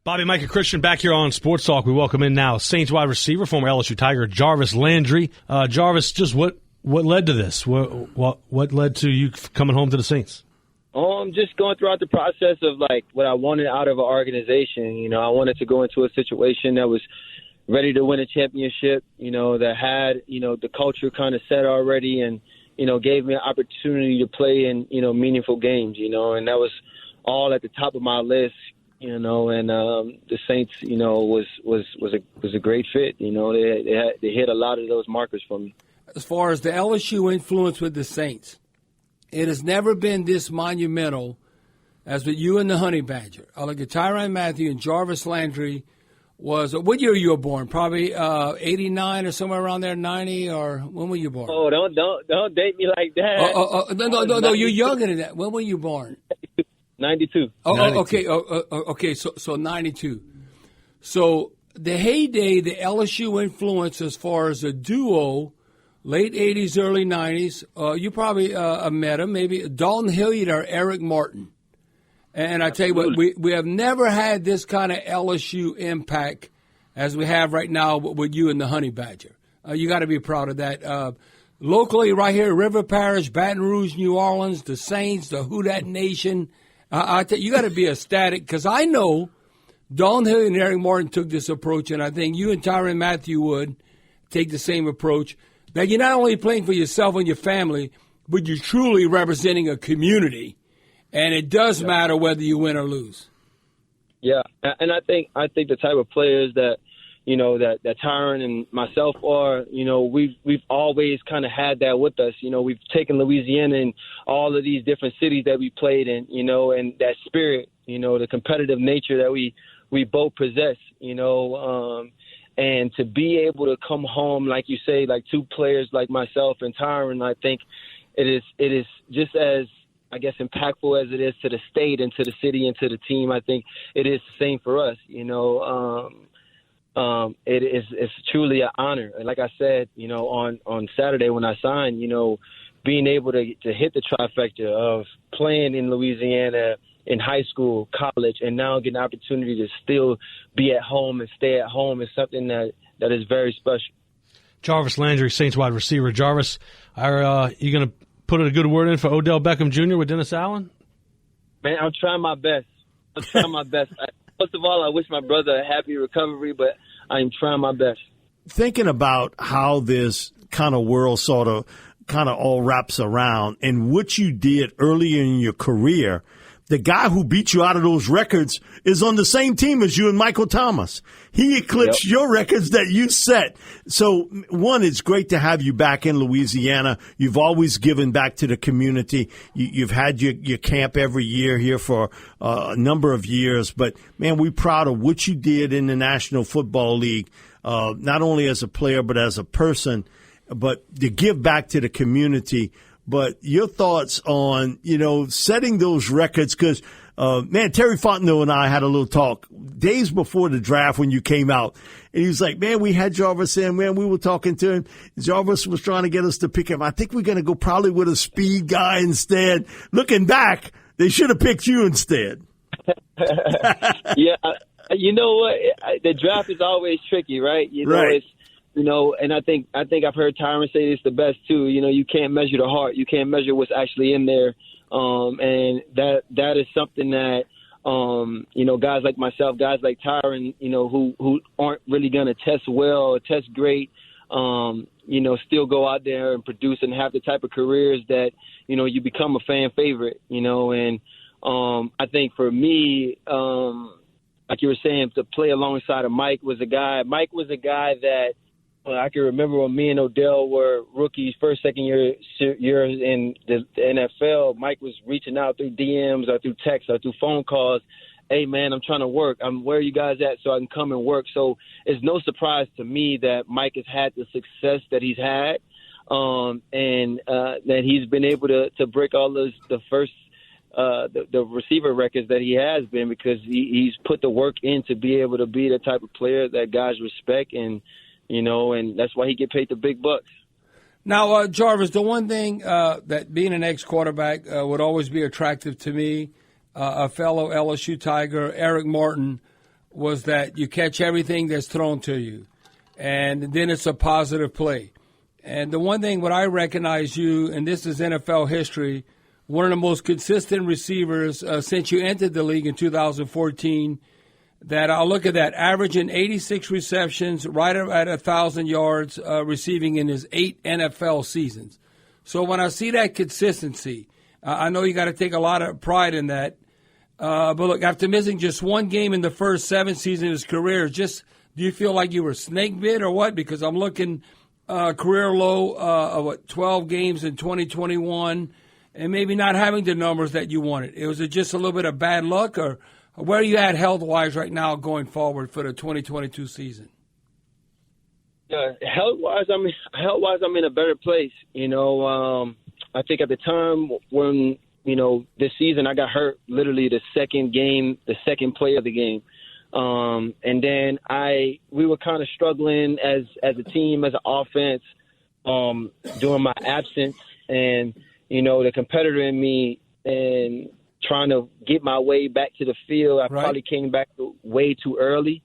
Bobby, Mike, and Christian back here on Sports Talk. We welcome in now Saints wide receiver, former LSU Tiger, Jarvis Landry. Jarvis, just what led to this? What led to you coming home to the Saints? Just going throughout the process of like what I wanted out of an organization. You know, I wanted to go into a situation that was ready to win a championship. You know, that had the culture kind of set already, and gave me an opportunity to play in meaningful games. And that was all at the top of my list. And the Saints, was a great fit. They hit a lot of those markers for me. As far as the LSU influence with the Saints, it has never been this monumental as with you and the Honey Badger. I look at Tyrann Mathieu and Jarvis Landry. What year you were born? Probably 89 or somewhere around there, 90, or when were you born? Oh, don't date me like that. No, you're younger than that. When were you born? 92. Oh, 92. Okay. So 92. So the heyday, the LSU influence as far as a duo, late 80s, early 90s. You probably met him, maybe Dalton Hilliard or Eric Martin. And I tell you what, we have never had this kind of LSU impact as we have right now with you and the Honey Badger. You got to be proud of that. Locally, right here, River Parish, Baton Rouge, New Orleans, the Saints, the Who Dat Nation. You got to be ecstatic because I know Dalton Hill and Eric Martin took this approach, and I think you and Tyrann Mathieu would take the same approach. That you're not only playing for yourself and your family, but you're truly representing a community, and it does matter whether you win or lose. Yeah, and I think the type of players that that Tyrann and myself are, we've always kind of had that with us. We've taken Louisiana and all of these different cities that we played in, and that spirit, the competitive nature that we both possess, and to be able to come home, like you say, like two players like myself and Tyrann, I think it is just as, I guess, impactful as it is to the state and to the city and to the team. I think it is the same for us, It's truly an honor. And like I said, on Saturday when I signed, being able to hit the trifecta of playing in Louisiana in high school, college, and now get an opportunity to still be at home and stay at home is something that is very special. Jarvis Landry, Saints wide receiver. Jarvis, are you going to put a good word in for Odell Beckham Jr. with Dennis Allen? Man, I'm trying my best. First of all, I wish my brother a happy recovery, but I am trying my best. Thinking about how this kind of world kind of all wraps around and what you did earlier in your career, the guy who beat you out of those records is on the same team as you and Michael Thomas. He eclipsed your records that you set. So, one, it's great to have you back in Louisiana. You've always given back to the community. You've had your camp every year here for a number of years. But, man, we're proud of what you did in the National Football League, not only as a player but as a person, but to give back to the community. But your thoughts on, setting those records, because, Terry Fontenot and I had a little talk days before the draft when you came out. And he was like, man, we had Jarvis in, man, we were talking to him. Jarvis was trying to get us to pick him. I think we're going to go probably with a speed guy instead. Looking back, they should have picked you instead. Yeah, you know what? The draft is always tricky, right? Right. And I think I've heard Tyrann say this the best too. You can't measure the heart. You can't measure what's actually in there. And that is something that, guys like myself, guys like Tyrann, who aren't really going to test well or test great, still go out there and produce and have the type of careers that, you become a fan favorite, and I think for me, like you were saying, to play alongside of Mike was a guy that, I can remember when me and Odell were rookies, second year in the NFL, Mike was reaching out through DMs or through texts or through phone calls. Hey, man, I'm trying to work. Where are you guys at so I can come and work? So it's no surprise to me that Mike has had the success that he's had and that he's been able to break all the receiver records that he has been because he's put the work in to be able to be the type of player that guys respect and that's why he get paid the big bucks. Now, Jarvis, the one thing that being an ex-quarterback would always be attractive to me, a fellow LSU Tiger, Eric Martin, was that you catch everything that's thrown to you, and then it's a positive play. And the one thing what I recognize you, and this is NFL history, one of the most consistent receivers since you entered the league in 2014, that I'll look at that, averaging 86 receptions, right at 1,000 yards, receiving in his 8 NFL seasons. So when I see that consistency, I know you got to take a lot of pride in that. But look, after missing just one game in the first 7 seasons of his career, just do you feel like you were snake bit or what? Because I'm looking career low of 12 games in 2021, and maybe not having the numbers that you wanted. Was it just a little bit of bad luck, or where are you at health-wise right now going forward for the 2022 season? Yeah, health-wise, I'm in a better place. I think at the time when, this season I got hurt literally the second play of the game. And then we were kind of struggling as a team, as an offense, during my absence, and, the competitor in me and trying to get my way back to the field. I probably came back way too early,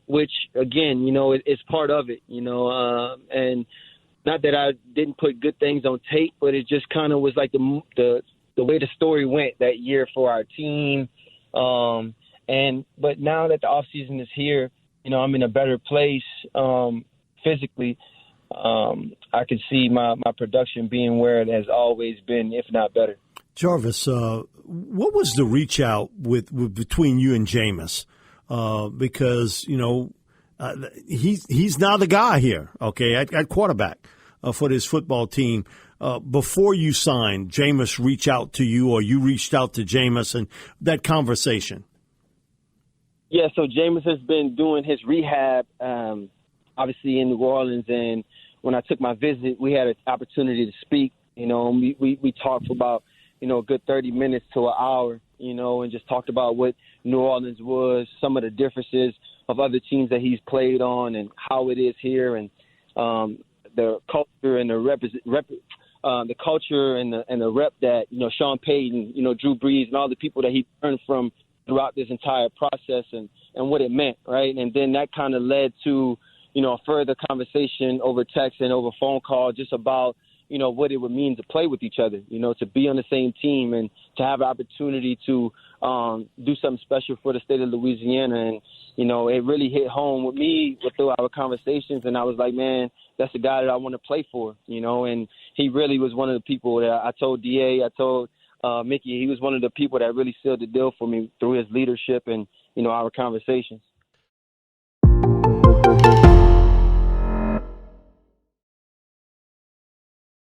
which again, it's part of it, and not that I didn't put good things on tape, but it just kind of was like the way the story went that year for our team. But now that the off season is here, I'm in a better place physically. I can see my production being where it has always been, if not better. Jarvis, what was the reach out between you and Jameis? Because he's now the guy here, okay, at quarterback for this football team. Before you signed, Jameis reached out to you, or you reached out to Jameis, and that conversation. Yeah, so Jameis has been doing his rehab, obviously in New Orleans, and when I took my visit, we had an opportunity to speak. We talked for about a good 30 minutes to an hour, and just talked about what New Orleans was, some of the differences of other teams that he's played on, and how it is here, and the culture and the culture and the rep that Sean Payton, Drew Brees, and all the people that he learned from throughout this entire process, and what it meant, right? And then that kind of led to a further conversation over text and over phone call, just about what it would mean to play with each other, to be on the same team and to have an opportunity to do something special for the state of Louisiana. And, it really hit home with me through our conversations. And I was like, man, that's the guy that I want to play for, and he really was one of the people that I told DA, I told Mickey, he was one of the people that really sealed the deal for me through his leadership and, our conversations.